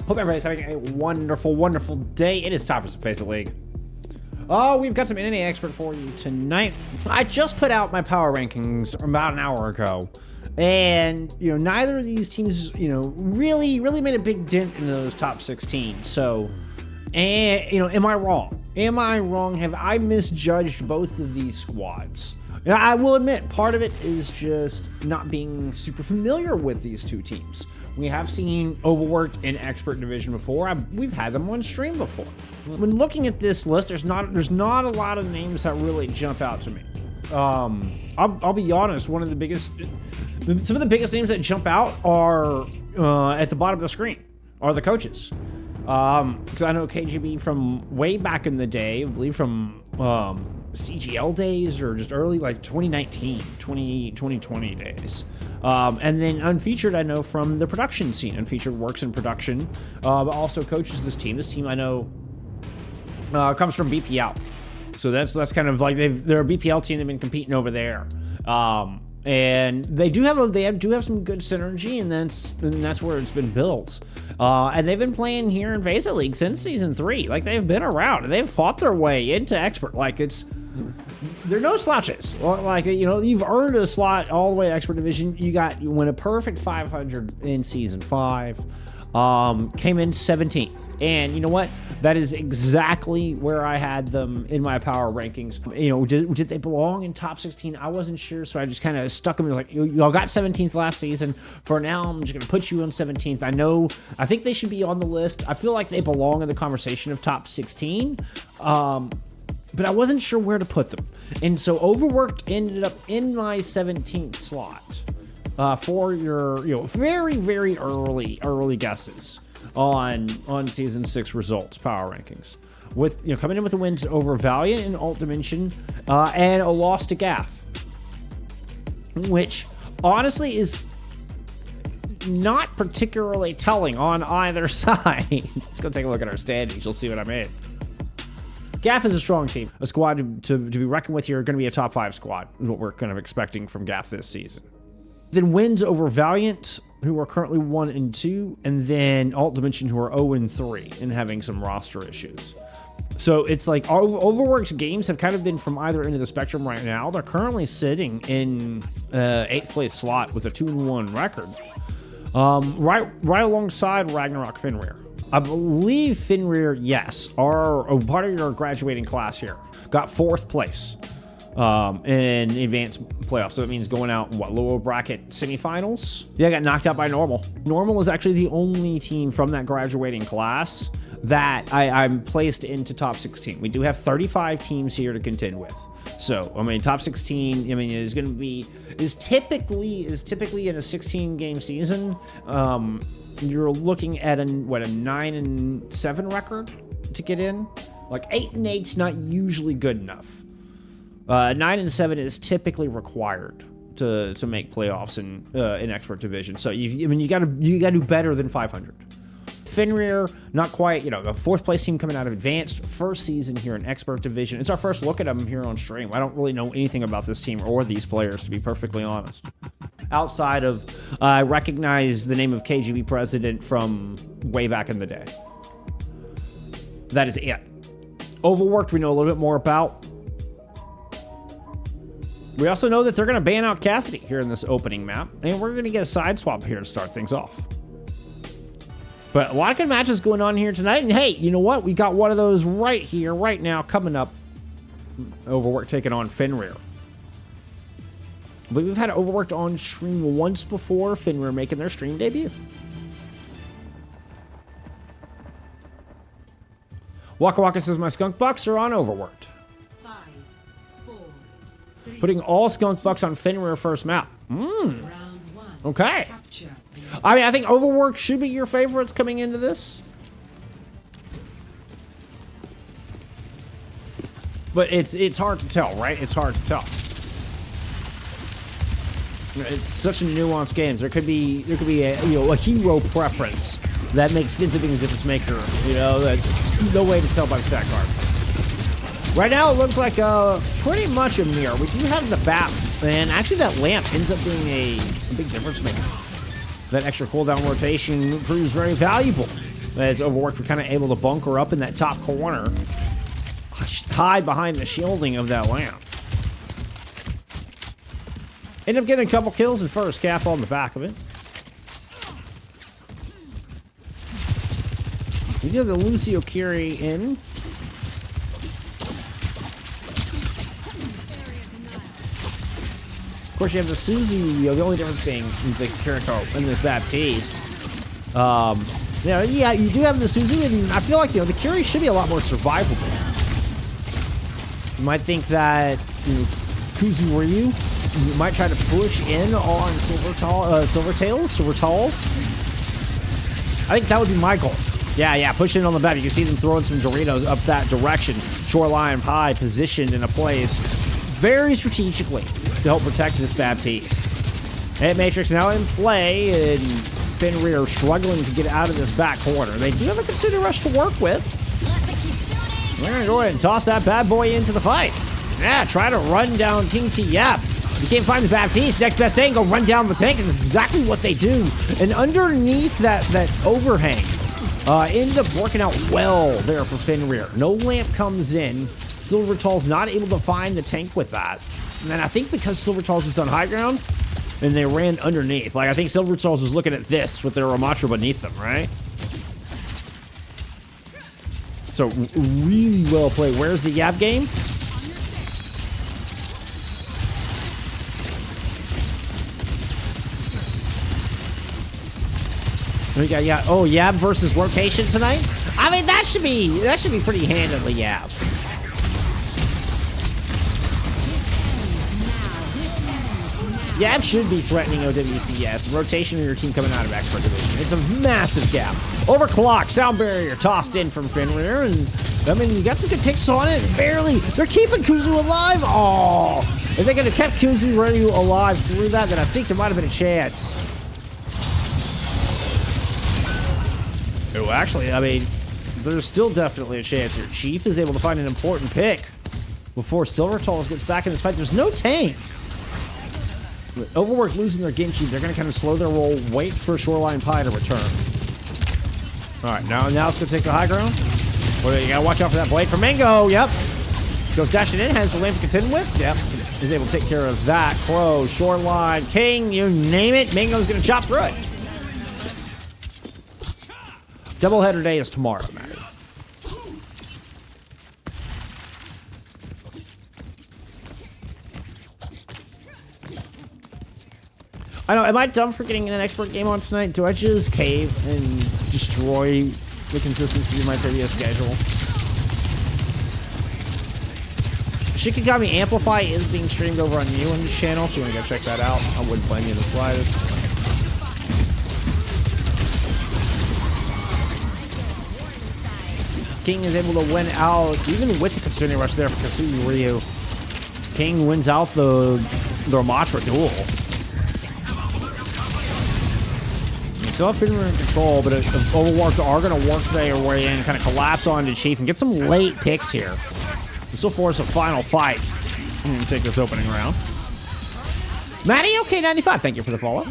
Hope everybody's having a wonderful, wonderful day. It is time for some FACEIT League. Oh, we've got some NNA expert for you tonight. I just put out my power rankings about an hour ago. And, neither of these teams, really made a big dent in those top 16. So, am I wrong? Am I wrong? Have I misjudged both of these squads? Now, I will admit, part of it is just not being super familiar with these two teams. We have seen Overworked in Expert Division before. We've had them on stream before. When looking at this list, there's not a lot of names that really jump out to me. I'll be honest. Some of the biggest names that jump out are at the bottom of the screen are the coaches. Because I know KGB from way back in the day, I believe from CGL days or just early, like 2019, 2020 days. And then Unfeatured, I know from the production scene. Unfeatured works in production, but also coaches this team. This team I know comes from BPL. So that's kind of like they're a BPL team. They've been competing over there. And they do have some good synergy, and that's where it's been built. And they've been playing here in FACEIT League since season 3. Like, they've been around and they've fought their way into expert. Like, they're no slouches. Like, you've earned a slot all the way to expert division. You went a perfect 500 in season 5. Came in 17th, and you know what? That is exactly where I had them in my power rankings. Did they belong in top 16? I wasn't sure, so I just kind of stuck them. It was like, y'all got 17th last season. For now, I'm just gonna put you on 17th. I think they should be on the list. I feel like they belong in the conversation of top 16. But I wasn't sure where to put them, and so Overworked ended up in my 17th slot. For your very, very early guesses on season 6 results power rankings, with coming in with the wins over Valiant and Alt Dimension, and a loss to Gaff, which honestly is not particularly telling on either side. Let's go take a look at our standings. You'll see what I mean. Gaff is a strong team, a squad to be reckoned with here. Going to be a top 5 squad is what we're kind of expecting from Gaff this season. Then wins over Valiant, who are currently 1-2, and then Alt Dimension, who are 0-3 and having some roster issues. So it's like Overworked games have kind of been from either end of the spectrum right now. They're currently sitting in 8th place slot with a 2-1 record, right alongside Ragnarok Fenrir. I believe Fenrir, yes, are part of your graduating class here. Got 4th place. In advanced playoffs, so it means going out lower bracket semifinals. Yeah, I got knocked out by Normal. Normal is actually the only team from that graduating class that I'm placed into top 16. We do have 35 teams here to contend with. So, top 16, is typically in a 16 game season. You're looking at a 9-7 record to get in. Like 8-8's not usually good enough. 9-7 is typically required to make playoffs in expert division. So you got to do better than 500. Fenrir, not quite. A 4th place team coming out of advanced, first season here in expert division. It's our first look at them here on stream. I don't really know anything about this team or these players, to be perfectly honest. Outside of I recognize the name of KGB president from way back in the day. That is it. Overworked, we know a little bit more about. We also know that they're going to ban out Cassidy here in this opening map, and we're going to get a side swap here to start things off. But a lot of good matches going on here tonight, and hey, you know what? We got one of those right here, right now, coming up. Overworked taking on Fenrir. But we've had Overworked on stream once before, Fenrir making their stream debut. Waka Waka says my skunk bucks are on Overworked. Putting all skunk bucks on Fenrir first map. Okay. I think Overworked should be your favorites coming into this. But it's hard to tell, right? It's hard to tell. It's such a nuanced game. There could be a hero preference that makes spins a big difference maker. That's no way to tell by the stat card. Right now, it looks like pretty much a mirror. We do have the BAP, and actually that lamp ends up being a big difference maker. That extra cooldown rotation proves very valuable As Overworked, we're kind of able to bunker up in that top corner. Hide behind the shielding of that lamp. End up getting a couple kills and first cap on the back of it. We do have the Lucio Curie in. Of course, you have the Suzu. The only difference being the Kiriko and this Baptiste. Yeah, you do have the Suzu, and I feel like the Curie should be a lot more survivable. You might think that Kuzu Ryu might try to push in on Silvertails. I think that would be my goal. Yeah, push in on the back. You can see them throwing some Doritos up that direction. Shoreline Pie positioned in a place very strategically to help protect this Baptiste. And Matrix now in play, and Fenrir struggling to get out of this back corner. They do have a Kitsune Rush to work with. We're going to go ahead and toss that bad boy into the fight. Yeah, try to run down King T. Yap. You can't find the Baptiste. Next best thing, go run down the tank, and that's exactly what they do. And underneath that overhang, ends up working out well there for Fenrir. No lamp comes in. Silvertall's not able to find the tank with that. And then I think because Silvertall's was on high ground, and they ran underneath. Like, I think Silvertall's was looking at this with their Ramatra beneath them, right? So, really well played. Where's the Yab game? We got Yab versus rotation tonight. I mean, that should be pretty handily Yab. Yab should be threatening OWCS. Rotation of your team coming out of expert division. It's a massive gap. Overclock, sound barrier tossed in from Fenrir, and I mean, you got some good picks on it. Barely. They're keeping Kuzu alive. Oh, if they could have kept Kuzu Ryu alive through that, then I think there might have been a chance. Oh, actually, I mean, there's still definitely a chance here. Chief is able to find an important pick before Silvertall gets back in this fight. There's no tank. With Overworked losing their Genji, they're going to kind of slow their roll, wait for Shoreline Pie to return. All right, now it's going to take the high ground. Well, you got to watch out for that blade from Mango. Yep. Goes dashing in, has the lamp to contend with. Yep. Is able to take care of that. Crow, Shoreline, King, you name it. Mango's going to chop through it. Doubleheader day is tomorrow, man. I know, am I dumb for getting an expert game on tonight? Do I just cave and destroy the consistency of my previous schedule? Shikigami Amplify is being streamed over on Ewan's channel, if you want to go check that out. I wouldn't blame you in the slightest. King is able to win out, even with the Kitsune Rush there for Kitsune Ryu. King wins out the Ramatra duel. Still have Fenrir in control, but Overworked are going to work their way in, kind of collapse onto Chief, and get some late picks here. This will force a final fight. I'm going to take this opening round. Matty, OK95, thank you for the follow.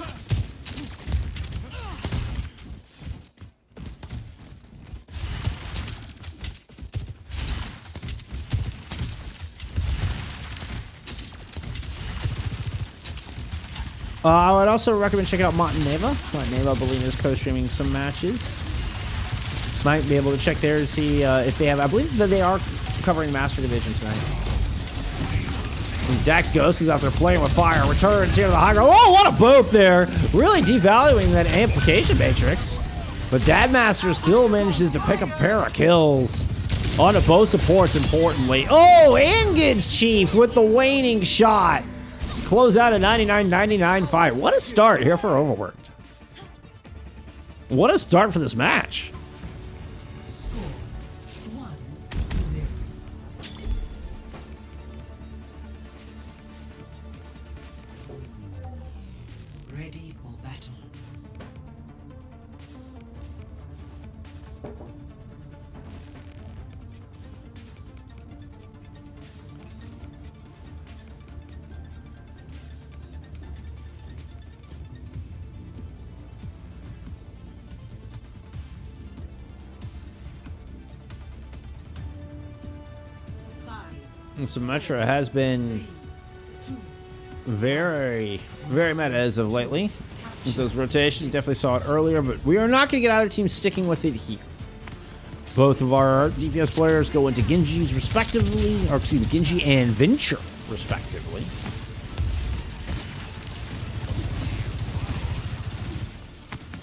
I would also recommend checking out Monteneva. Monteneva, I believe, is co-streaming some matches. Might be able to check there to see if they have... I believe that they are covering Master Division tonight. And Dax Ghost, who's out there playing with fire, returns here to the high ground. Oh, what a boop there! Really devaluing that amplification matrix. But Dadmaster still manages to pick up a pair of kills. Onto both supports, importantly. Oh, and gets Chief with the waning shot. Close out a 99-99 fight. What a start here for Overworked. What a start for this match. Score 1-0. Ready for battle. Symmetra has been very, very meta as of lately. With those rotations, definitely saw it earlier, but we are not going to get either team sticking with it here. Both of our DPS players go into Genji's respectively, or excuse me, Genji and Venture respectively.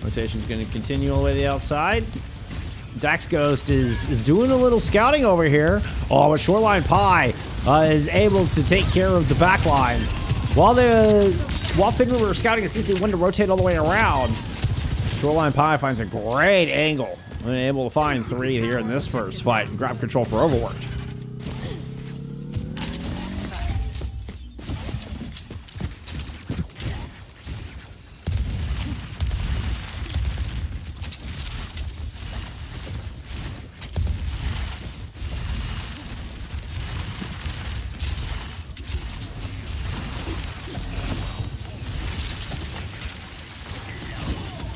Rotation's going to continue all the way to the outside. Dax Ghost is doing a little scouting over here. Oh, but Shoreline Pie is able to take care of the back line. While Fenrir were scouting to see if they wanted to rotate all the way around, Shoreline Pie finds a great angle and able to find 3 here in this first fight and grab control for Overworked.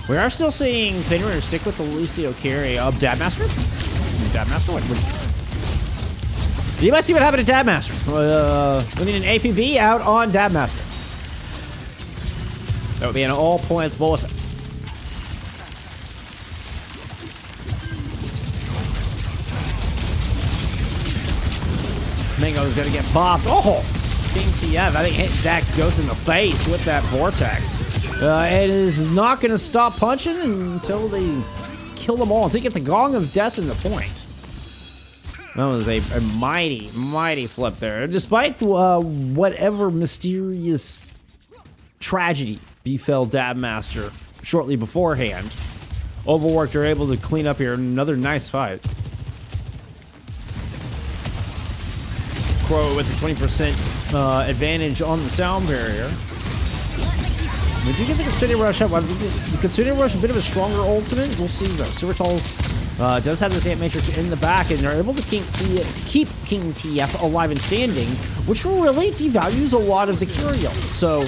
We are still seeing Fenrir stick with the Lucio carry of Dabmaster. Dabmaster? You might see what happened to Dabmaster. We need an APB out on Dabmaster. That would be an all points bulletin. Mingo's gonna get popped. Oh! King TF, I think, hit Dax Ghost in the face with that vortex. It is not going to stop punching until they kill them all. Until you get the Gong of Death in the point. That was a mighty, mighty flip there. Despite whatever mysterious tragedy befell Dabmaster shortly beforehand, Overworked are able to clean up here. Another nice fight. Crow with the 20% advantage on the sound barrier. We do get the Consider Rush up. The Consider Rush a bit of a stronger ultimate. We'll see though. Suratol's does have this Ant Matrix in the back, and they're able to keep King TF alive and standing, which really devalues a lot of the Curio. So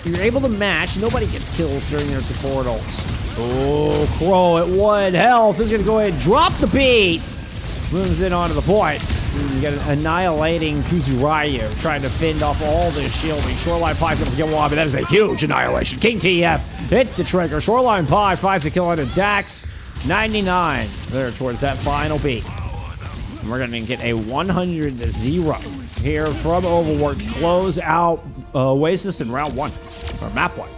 you're able to match. Nobody gets kills during their support ults. Oh, Crow at 1 health is going to go ahead and drop the beat. Moves in onto the point. You got an annihilating Kuzuryu trying to fend off all this shielding. Shoreline Pie going to get one, but that is a huge annihilation. King TF hits the trigger. Shoreline Pie finds the kill on a Dax. 99 there towards that final beat. And we're going to get a 100-0 here from Overworked. Close out Oasis in round 1, or map 1.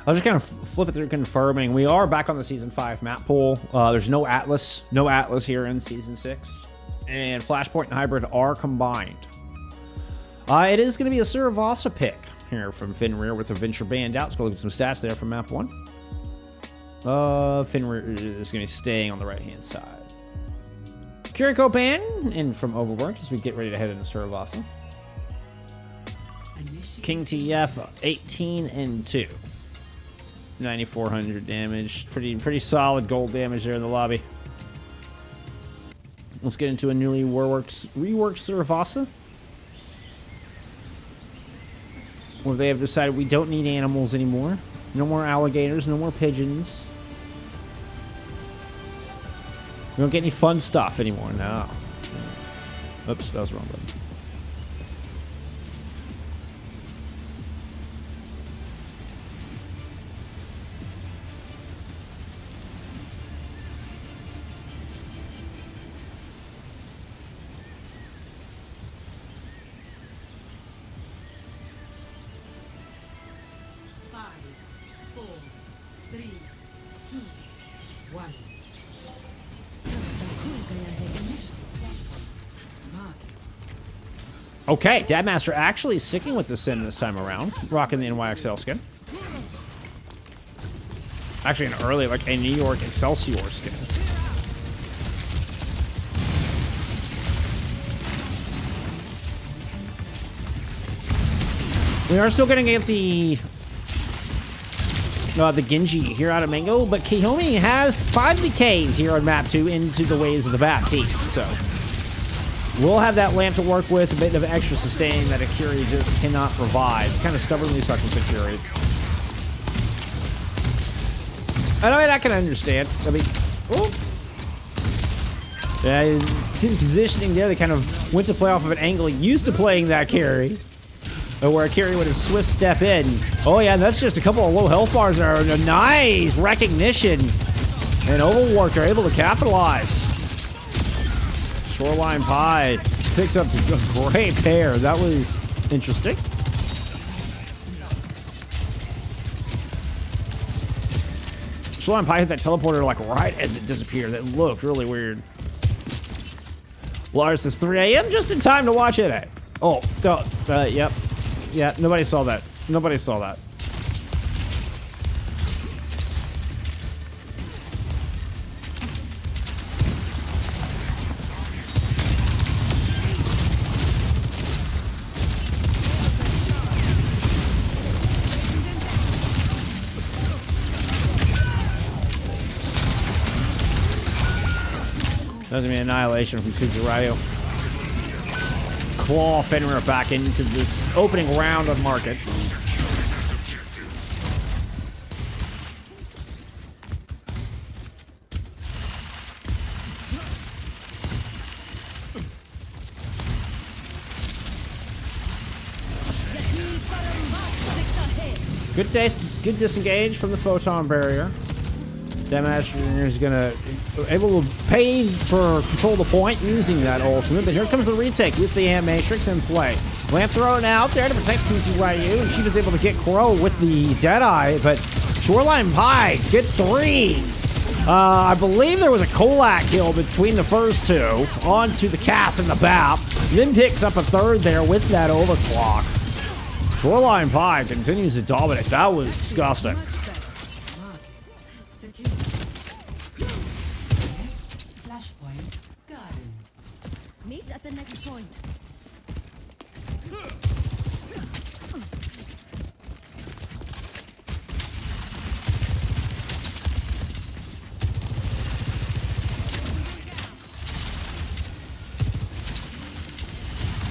I'll just kind of flip it through confirming. We are back on the Season 5 map pool. There's no Atlas. No Atlas here in Season 6. And Flashpoint and Hybrid are combined. It is going to be a Suravasa pick here from Fenrir with a Venture banned out. Let's go look at some stats there from map 1. Fenrir is going to be staying on the right-hand side. Kiriko ban in from Overworked as we get ready to head into Suravasa. King TF 18 and 2. 9,400 damage. Pretty solid gold damage there in the lobby. Let's get into a newly reworked Suravasa, where they have decided we don't need animals anymore. No more alligators, no more pigeons. We don't get any fun stuff anymore. No. Oops, that was the wrong button. Okay, Dabmaster actually sticking with the Sin this time around, rocking the NYXL skin. Actually, an early, like a New York Excelsior skin. We are still gonna get the Genji here out of Mango, but Kiyomi has finally caved here on map 2 into the ways of the Baptiste. So we'll have that lamp to work with, a bit of extra sustain that Akiri just cannot provide. Kind of stubbornly stuck with Akiri. I mean, I can understand. I mean, oh. Yeah, positioning there, they kind of went to play off of an angle used to playing that carry. Where Akiri would have swift step in. Oh yeah, that's just a couple of low health bars there. A nice recognition. And Overworked are able to capitalize. Shoreline Pie picks up a great pair. That was interesting. Shoreline Pie hit that teleporter like right as it disappeared. That looked really weird. Lars says 3 a.m. just in time to watch it. Eh? Oh, yep. Yeah, nobody saw that. Nobody saw that. That was gonna be an annihilation from Kuzurayo. Claw Fenrir back into this opening round of market. Good disengage from the photon barrier. Damager is gonna able to pay for control the point using that ultimate, but here comes the retake with the Ant Matrix in play. Lamp thrown out there to protect Ryu, and she was able to get Crow with the Deadeye, but Shoreline Pie gets 3. I believe there was a Kolak kill between the first two onto the cast and the BAP, then picks up a third there with that overclock. Shoreline Pie continues to dominate. That was disgusting. Meet at the next point.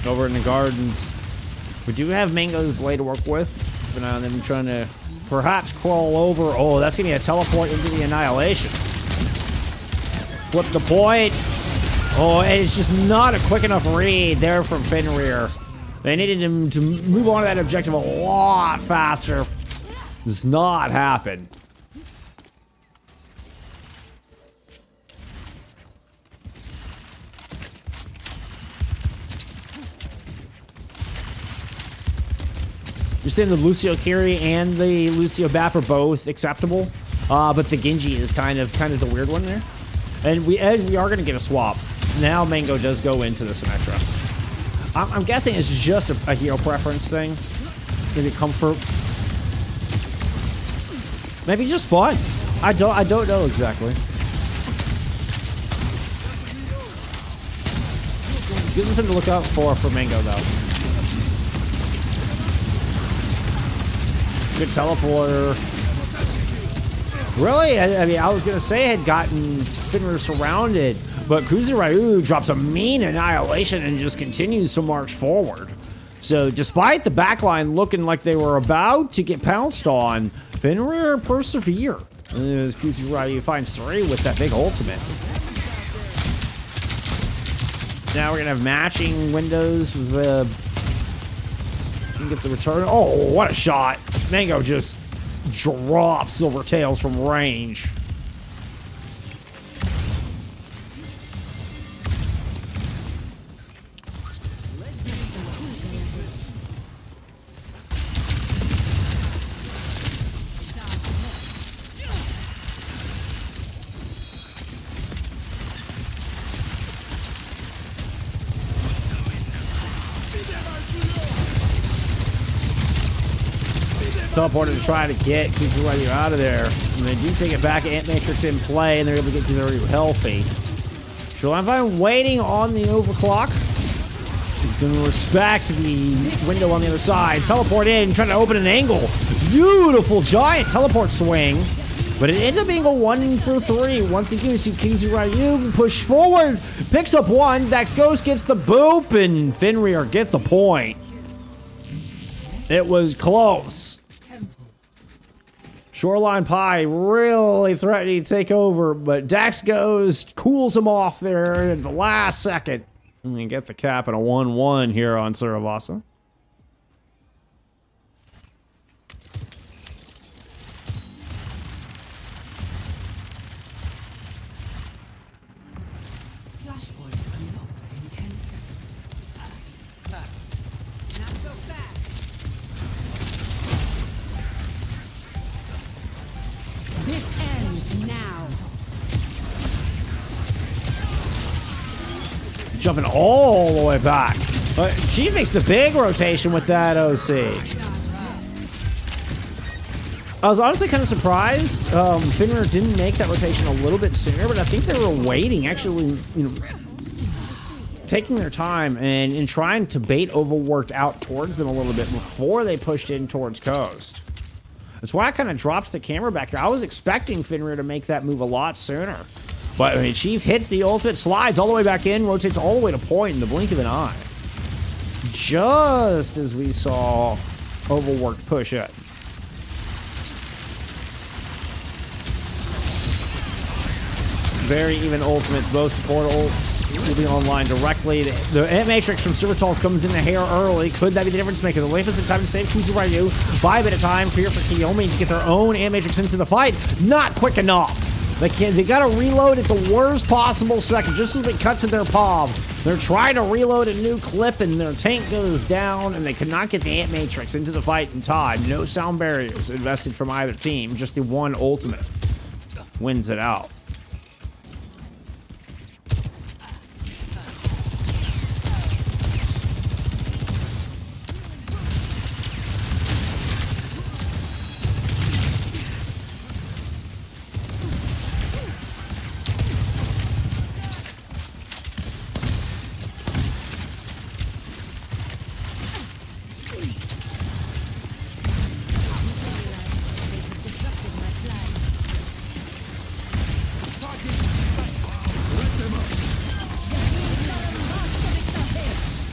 Over in the gardens, we do have Mango's blade to work with. Keep an eye on them trying to perhaps crawl over. Oh, that's gonna be a teleport into the annihilation. Flip the point. Oh, and it's just not a quick enough read there from Fenrir. They needed him to move on to that objective a lot faster. Does not happen. You're saying the Lucio Kiri and the Lucio Bap are both acceptable, but the Genji is kind of the weird one there. And we are going to get a swap. Now Mango does go into the Symmetra. I'm guessing it's just a hero preference thing. Maybe comfort. Maybe just fun. I don't know exactly. Gives us something to look out for Mango though. Good teleporter. Really? I mean, I was going to say I had gotten Fenrir surrounded, but Kuzurayu drops a mean annihilation and just continues to march forward. So despite the backline looking like they were about to get pounced on, Fenrir persevere. As Kuzurayu finds 3 with that big ultimate. Now we're going to have matching windows. You can get the return. Oh, what a shot. Mango just drops Silver Tails from range. Teleporter to try to get Kuzurayu out of there. And they do take it back. Ant Matrix in play, and they're able to get Kuzurayu healthy. Shoreline Vine waiting on the overclock. He's going to respect the window on the other side. Teleport in, trying to open an angle. Beautiful giant teleport swing. But it ends up being a 1 for 3. Once again, we see Kingsley Ryu push forward, picks up one. Dax Ghost gets the boop, and Fenrir get the point. It was close. Shoreline Pie really threatening to take over, but Dax Ghost cools him off there at the last second. And we get the cap at a 1-1 here on Suravasa. Flashpoint unlocks in 10 seconds. Not so fast. This ends now. Jumping all the way back. But she makes the big rotation with that OC. I was honestly kind of surprised Fenrir didn't make that rotation a little bit sooner, but I think they were waiting, actually, you know, taking their time and trying to bait Overworked out towards them a little bit before they pushed in towards Coast. That's why I kind of dropped the camera back here. I was expecting Fenrir to make that move a lot sooner. But I mean, Chief hits the ultimate, slides all the way back in, rotates all the way to point in the blink of an eye. Just as we saw Overworked push it. Very even ultimates. Both support ults will be online directly. The Ant Matrix from Silvertals comes in the hair early. Could that be the difference maker? The Wafus in time to save Kingsley Ryu. 5 at a time. Fear for Kiyomi to get their own Ant Matrix into the fight. Not quick enough. They gotta reload at the worst possible second, just as they cut to their POV. They're trying to reload a new clip, and their tank goes down, and they could not get the Ant Matrix into the fight in time. No sound barriers invested from either team. Just the one ultimate wins it out.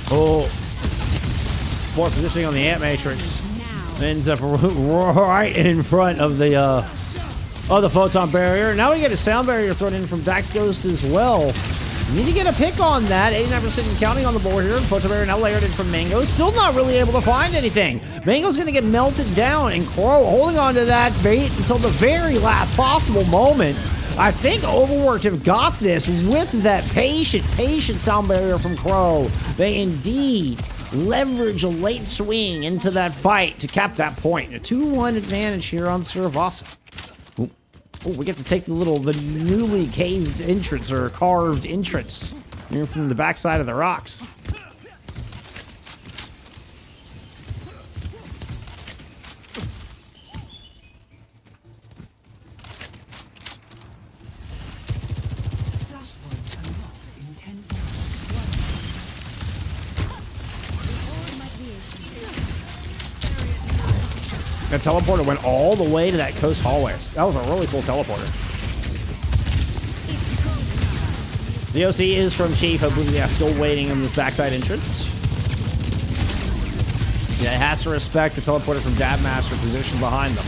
Oh, poor positioning on the Ant Matrix ends up right in front of the photon barrier. Now we get a sound barrier thrown in from Dax Ghost as well. Need to get a pick on that. 89% and counting on the board here. Photon barrier now layered in from Mango. Still not really able to find anything. Mango's going to get melted down, and Crow holding on to that bait until the very last possible moment. I think Overworked have got this with that patient sound barrier from Crow. They indeed leverage a late swing into that fight to cap that point. A 2-1 advantage here on Suravasa. Oh, we get to take the newly caved entrance or carved entrance here from the backside of the rocks. That teleporter went all the way to that coast hallway. That was a really cool teleporter. The OC is from Chief. I believe, yeah, still waiting on the backside entrance. Yeah, it has to respect the teleporter from Dabmaster position behind them.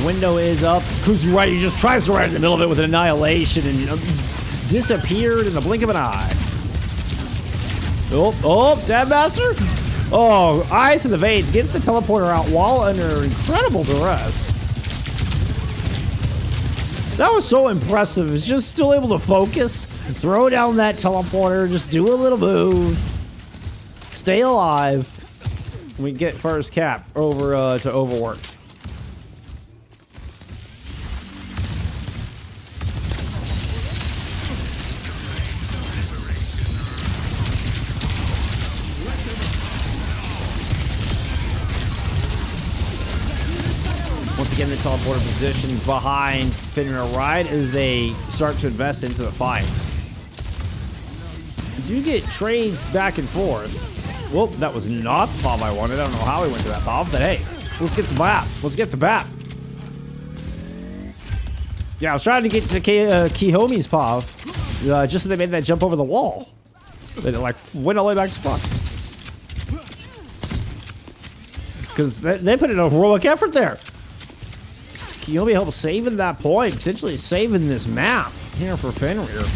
Window is up. Kuzu right, he just tries to right in the middle of it with an annihilation and disappeared in the blink of an eye. Oh, Dabmaster? Oh, Eyes in the Veins gets the teleporter out while under incredible duress. That was so impressive. It's just still able to focus, throw down that teleporter, just do a little move, stay alive. We get first cap over to Overworked. Once again, the teleporter position behind Fenrir right as they start to invest into the fight. do get trades back and forth. Well, that was not the POV I wanted. I don't know how he went to that POV, but hey, let's get the BAP. Let's get the BAP. Yeah, I was trying to get to Kiyomi's POV, just so they made that jump over the wall. They like went all the way back to spot. Because they put in a heroic effort there. Kiyomi helped saving that point, potentially saving this map here for Fenrir.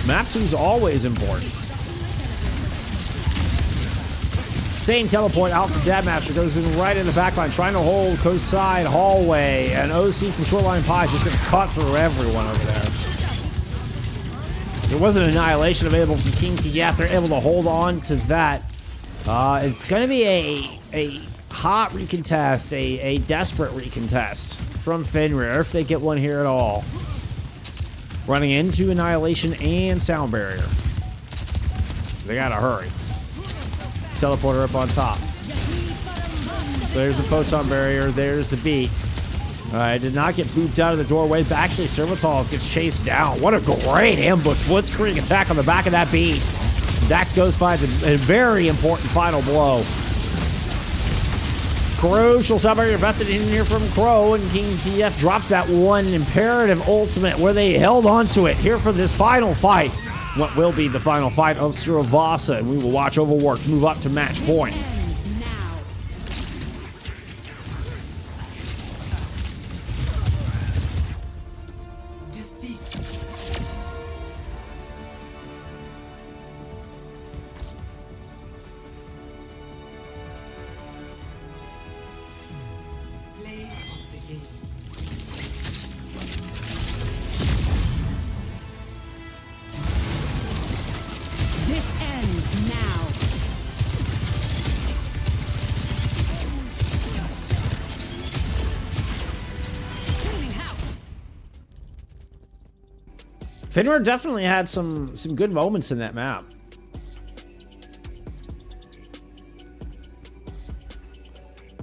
Map 2 is always important. Same teleport out from Dadmaster, goes in right in the backline, trying to hold coast side hallway, and OC from Shoreline Pie is just going to cut through everyone over there. There was an annihilation available from King TF. They're able to hold on to that. It's going to be a hot recontest, a desperate recontest from Fenrir, if they get one here at all. Running into annihilation and sound barrier. They got to hurry. Teleporter up on top. There's the photon barrier. There's the beat. Did not get booped out of the doorway, but actually Servitals gets chased down. What a great ambush. Blitzkrieg attack on the back of that beat. Dax Ghost finds a very important final blow. Crucial sound barrier invested in here from Crow, and King TF drops that one imperative ultimate where they held on to it here for this final fight. What will be the final fight of Suravasa, and we will watch Overworked move up to match point. Fenrir definitely had some good moments in that map.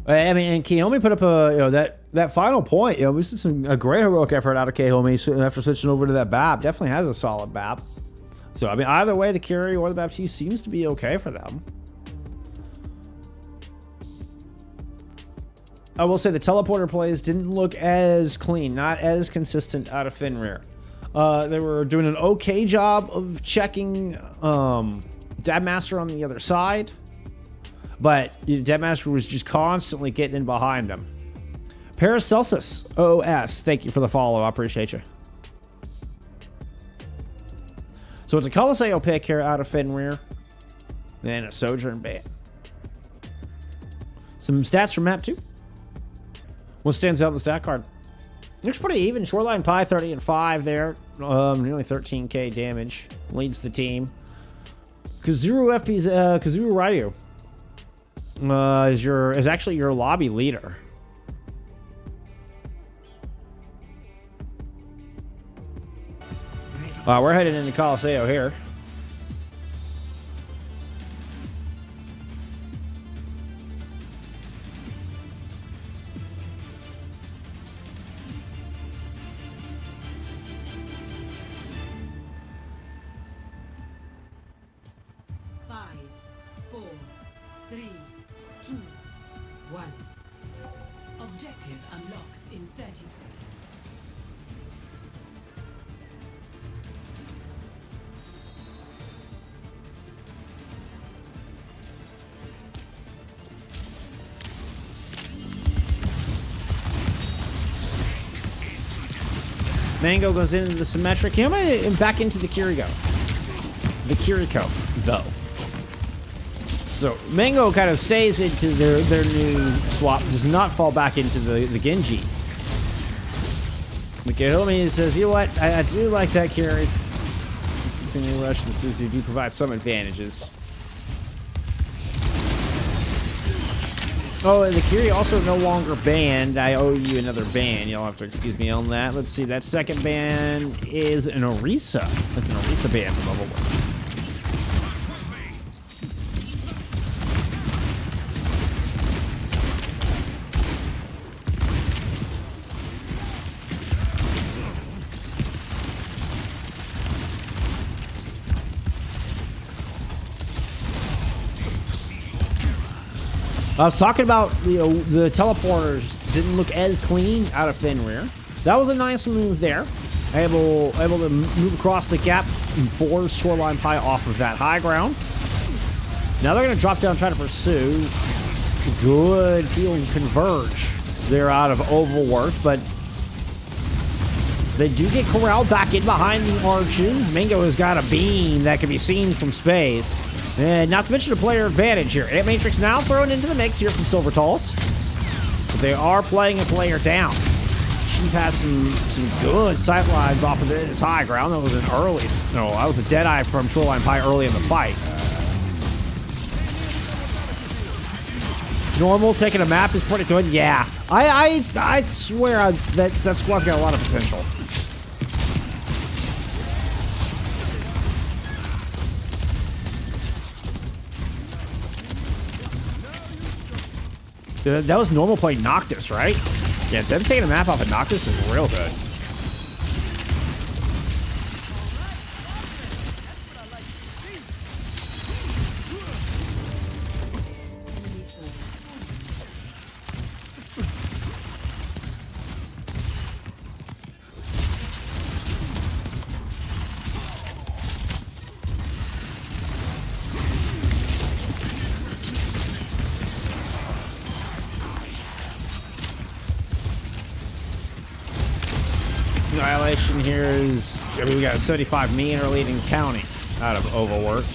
I mean, and Kiyomi put up that final point. We see a great heroic effort out of Kiyomi after switching over to that BAP. Definitely has a solid BAP. So I mean, either way, the carry or the BAP T seems to be okay for them. I will say the teleporter plays didn't look as clean, not as consistent out of Fenrir. They were doing an okay job of checking Dadmaster on the other side, but Dadmaster was just constantly getting in behind him. Paracelsus OS, thank you for the follow. I appreciate you. So it's a Colosseo pick here out of Fenrir, and a Sojourn Bait. Some stats from map 2. What stands out in the stat card? Looks pretty even. Shoreline Pie 30 and 5 there. Nearly 13k damage. Leads the team. Kazuru FP's Kazuru Ryu is actually your lobby leader. We're heading into Colosseo here. Objective unlocks in 30 seconds. Mango goes into the symmetric. And back into the Kiriko. The Kiriko, though. So Mango kind of stays into their new swap, does not fall back into the Genji. Mikahomi says, you know what, I do like that carry. Continuing rush and Suzu do provide some advantages. Oh, and the Kiri also no longer banned. I owe you another ban. You'll have to excuse me on that. Let's see, that second ban is an Orisa. That's an Orisa ban from Overworked. I was talking about the teleporters didn't look as clean out of Fenrir. That was a nice move there. Able to move across the gap and force Shoreline Pie off of that high ground. Now they're going to drop down and try to pursue. Good feeling converge. They're out of Overworked, but they do get corralled back in behind the arches. Mango has got a beam that can be seen from space. And not to mention a player advantage here. Ant Matrix now thrown into the mix here from Silvertalls. But they are playing a player down. Chief has some good sight lines off of this high ground. That was an early... No, that was a Deadeye from Shoreline Pie early in the fight. Normal taking a map is pretty good. Yeah. I swear that squad's got a lot of potential. That was normal playing Noctis, right? Yeah, them taking a map off of Noctis is real good. Annihilation here is, I mean, we got 75 million or leading counting out of Overworked.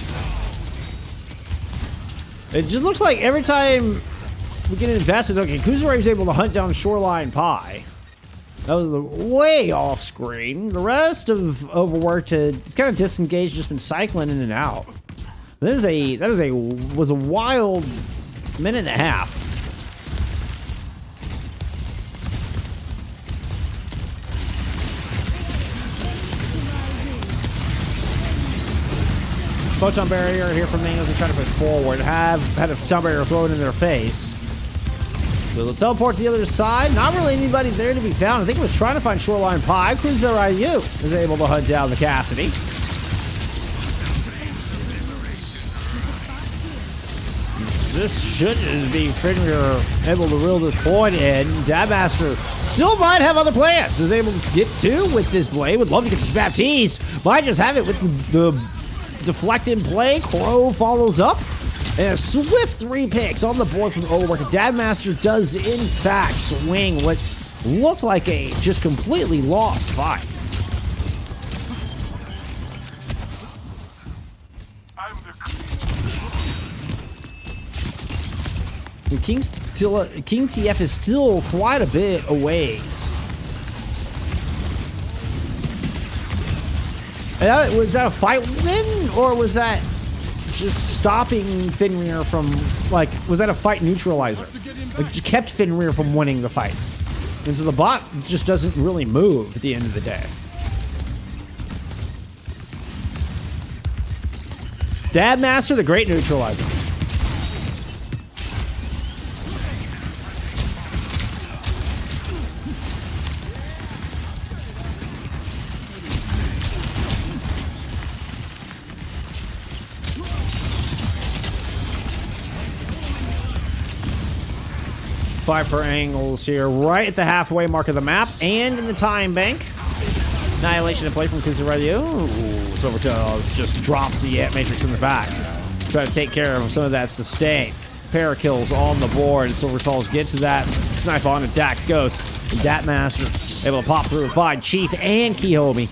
It just looks like every time we get invested, okay, Kuzari was able to hunt down Shoreline Pie. That was way off screen. The rest of Overworked had kind of disengaged, just been cycling in and out. Was a wild minute and a half. Photon barrier here from Mango to try to push forward. Had a photon barrier thrown in their face. So they'll teleport to the other side. Not really anybody there to be found. I think it was trying to find Shoreline Pie. Cruiser IU is able to hunt down the Cassidy. This should be Fenrir able to reel this point in. Dabmaster still might have other plans. Is able to get two with this blade. Would love to get this Baptiste. Might just have it with the deflect in play. Crow follows up. And a swift 3 picks on the board from Overworked. Dabmaster does, in fact, swing what looked like a just completely lost fight. The King TF is still quite a bit a ways. Was that a fight win, or was that just stopping Fenrir from, like, was that a fight neutralizer? Like, just kept Fenrir from winning the fight. And so the bot just doesn't really move at the end of the day. Dabmaster, the great neutralizer. Five for angles here, right at the halfway mark of the map, and in the time bank. Annihilation in play from Kuzurayu. Silvertails just drops the Ant Matrix in the back. Try to take care of some of that sustain. Pair of kills on the board. Silvertails gets to that. Snipe on to Dax Ghost. And Datmaster able to pop through and find Chief and Kiyomi.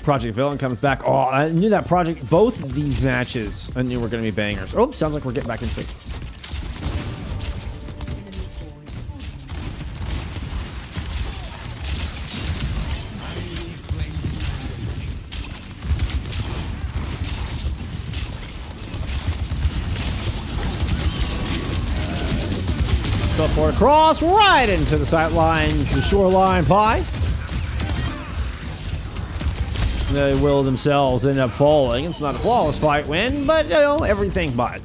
Project Villain comes back. Oh, I knew that project. Both of these matches I knew were going to be bangers. Oh, sounds like we're getting back into it. Teleport across right into the sight lines. The Shoreline Pie. They will themselves end up falling. It's not a flawless fight win, but, you know, everything but.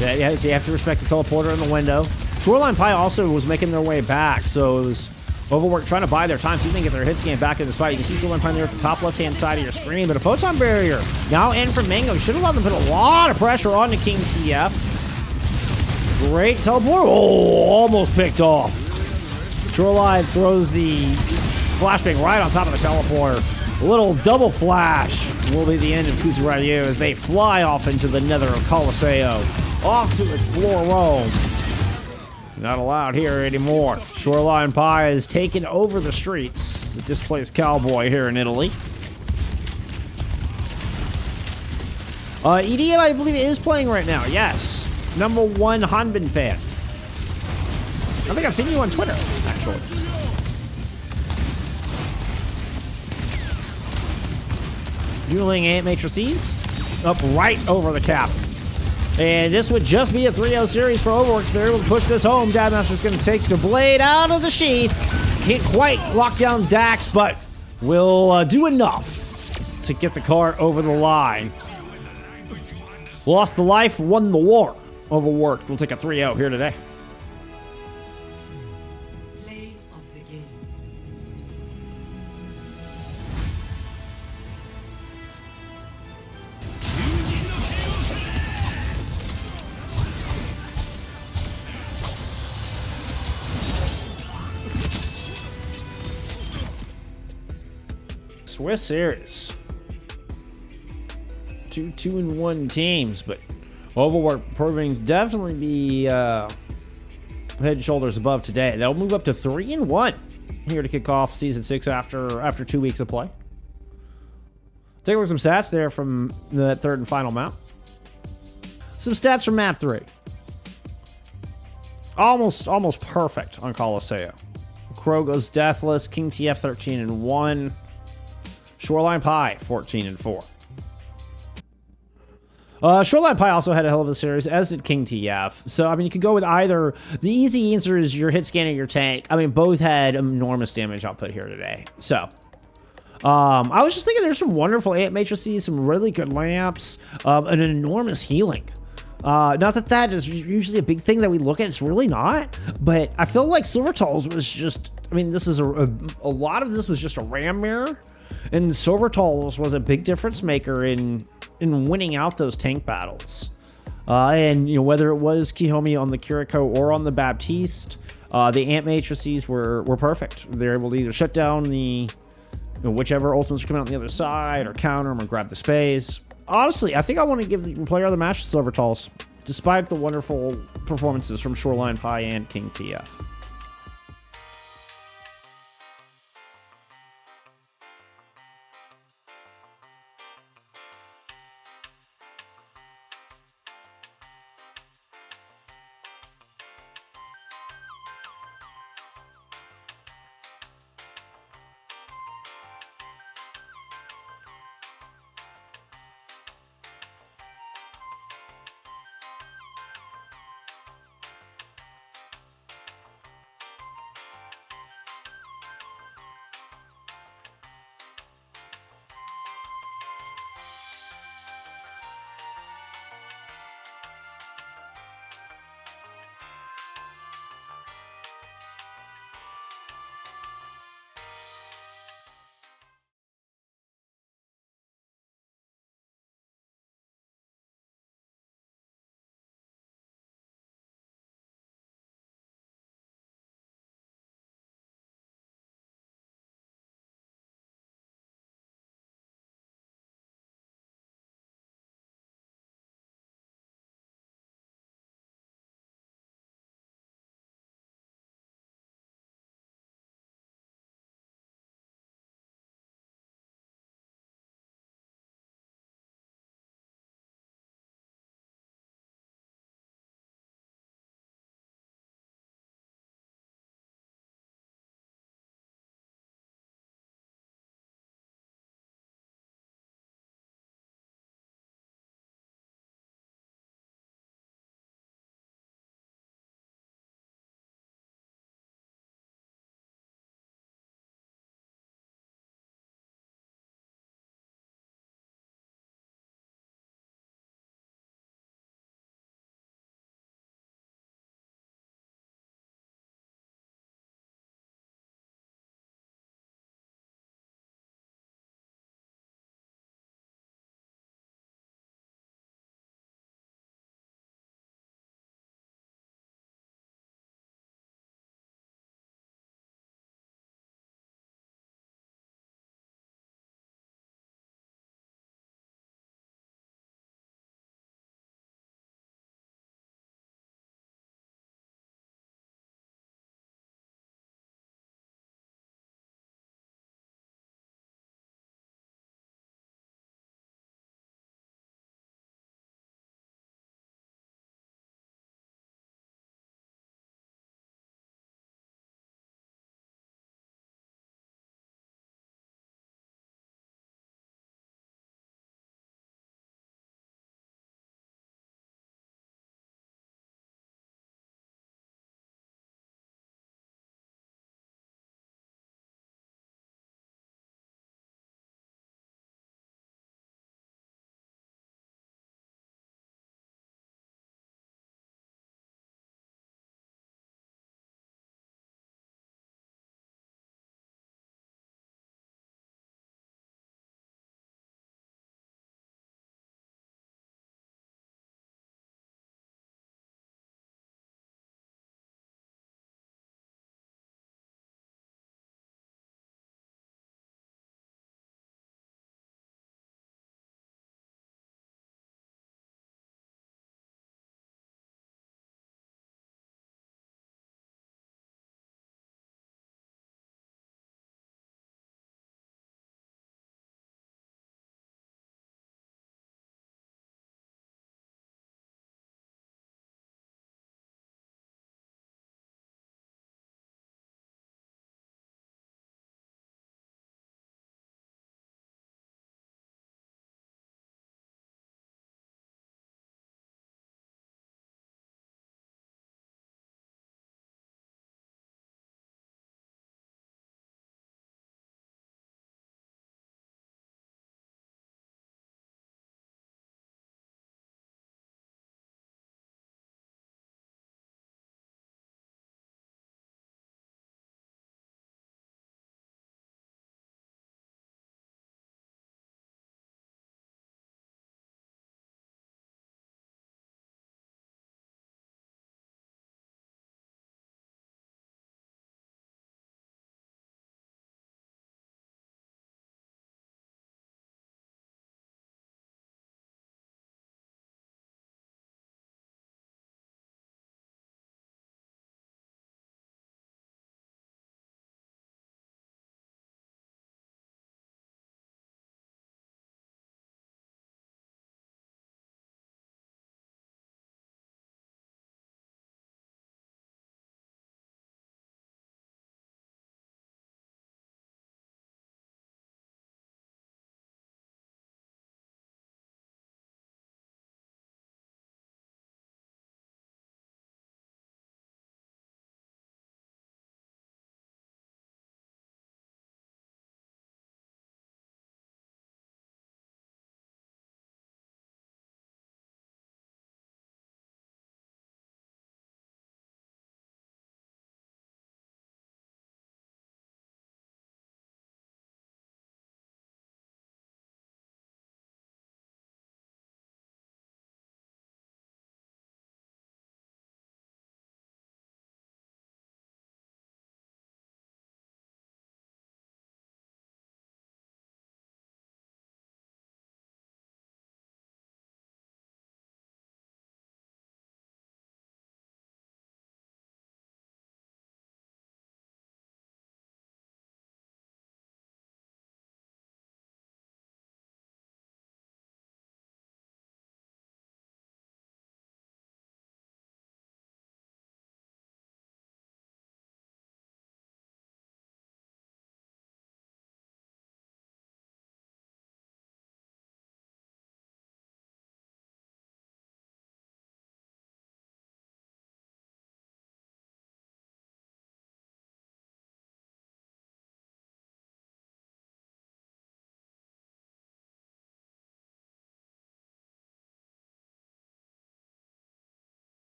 Yeah, so you have to respect the teleporter in the window. Shoreline Pie also was making their way back, so it was Overworked trying to buy their time, so you can get their hit scan back in this fight. You can see Shoreline Pie there at the top left-hand side of your screen, but a photon barrier now in from Mango. Should have let them put a lot of pressure on the King TF. Great teleport. Oh, almost picked off. Shoreline throws the flashbang right on top of the teleporter. A little double flash will be the end of Kuzuryu as they fly off into the nether of Colosseo. Off to explore Rome. Not allowed here anymore. Shoreline Pie has taken over the streets. The displaced cowboy here in Italy. EDM, I believe, is playing right now. Yes. #1 Hanbin fan. I think I've seen you on Twitter, actually. Dueling Ant Matrices up right over the cap. And this would just be a 3-0 series for Overworked. They're able to push this home. Dadmaster's going to take the blade out of the sheath. Can't quite lock down Dax, but will do enough to get the cart over the line. Lost the life, won the war. Overworked will take a 3-0 here today. Play of the game. Swift series. 2-2-1 teams, but Overworked proving to definitely be head and shoulders above today. They'll move up to 3-1 here to kick off season 6 after 2 weeks of play. Take a look at some stats there from the third and final map. Some stats from map 3. Almost perfect on Colosseo. Crow goes deathless. King TF 13-1. Shoreline Pie 14-4. Shoreline Pie also had a hell of a series, as did King TF. So, I mean, you could go with either. The easy answer is your hit scan or your tank. I mean, both had enormous damage output here today. So, I was just thinking there's some wonderful ant matrices, some really good lamps, an enormous healing. Not that that is usually a big thing that we look at. It's really not. But I feel like Silvertall's was just, I mean, this is a lot of this was just a ram mirror. And Silvertall's was a big difference maker in winning out those tank battles. And, you know, whether it was Kiyomi on the Kiriko or on the Baptiste, the ant matrices were perfect. They're able to either shut down the, whichever ultimates are coming out on the other side, or counter them, or grab the space. Honestly, I think I want to give the player of the match to Silvertall's, despite the wonderful performances from Shoreline Pie and King TF.